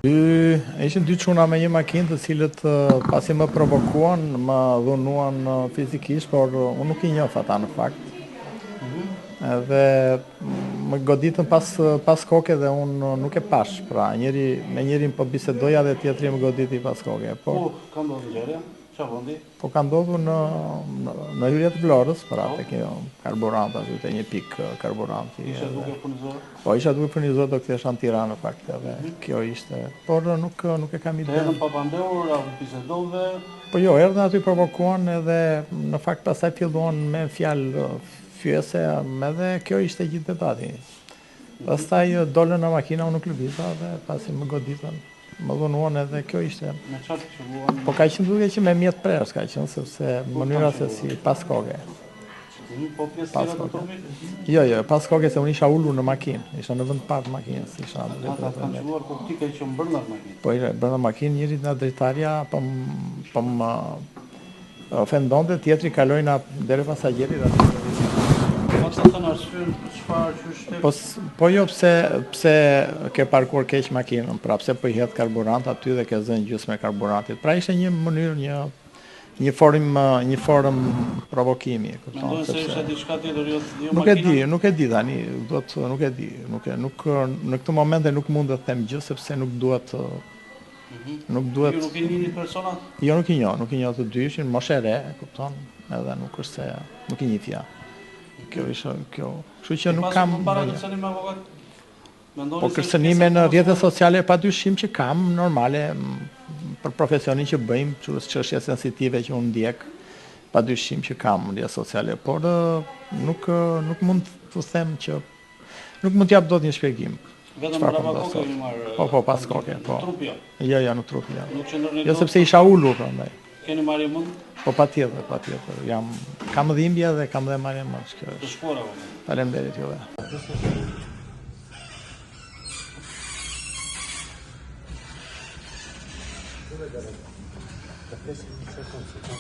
Ishin dy çuna me një makinë të cilët pasi më provokuan, më dhunuan fizikisht, por unë nuk i njoh ata në fakt. Edhe më goditën pas koke dhe unë nuk e pash. Pra, me njërin po bisedoja dhe tjetri më goditi pas koke. Po, ka ndodhur ngjarje? Çfarë vendi? Po ka ndodhur në hyrje të Vlorës, pra tek karburant aty te një pik karburanti. Isha duke furnizuar? Po, isha duke furnizuar do kthesha në Tiranë në fakt, edhe kjo ishte. Por nuk e kam ide. Erdhën papandehur, bisedove? Po jo, erdhën aty provokuan edhe në fakt pastaj filluan me fjalë fyese, edhe kjo ishte gjithë debati. Pastaj dolën në makina, unë nuk lëviza dhe pasi më goditën, më dhunuan edhe kjo ishte. Me çfarë qelluan? Po ka qenë duke që me mjet presh ka qenë, sepse mënyra se si pas koke. Po pjesë tjera të trupit? Jo, pas koke se unë isha ulur në makinë, isha në vend parë makinës. Ata kanë qelluar koptika që brenda makinës? Po brenda makinë, njëri nga drejtarja po më ofendonte, tjetri kaloi na deri pasagerit. Po jo, pse ke parkuar keq makinën, pra pse po i hedh karburant aty dhe ke zënë gjysmë e karburantit. Pra ishte një mënyrë, një form provokimi. Mendoj se ishte diçka tjetër, jo makina? Nuk e di tani, nuk e di. Në këtë momente nuk mund të them gjë sepse nuk duhet. Ju nuk i njihni personat? Jo, nuk i njoh të dy, ishin moshë e re, kupton, edhe nuk është se nuk i njihja. Kjo ishte kjo. Kështu që nuk kam. Para kërcënim me avokat? Po kërcënime në rrjetet sociale padyshim që kam, normale për profesionin që bëjmë, çështje sensitive që unë ndjek, padyshim që kam në rrjetet sociale, por nuk mund të them që nuk mund t'jap dot një shpjegim. Vetëm brava koke ju marr. Po, pas koke, po. Trupi jo? Jo, në trupi, jo. Nuk qëndroni Jo, sepse isha ulur prandaj. Keni marrje mend? Po patjetër. Kam dhimbje dhe kam dhe marrje mend. Të shkuara vëmë. Faleminderit juve.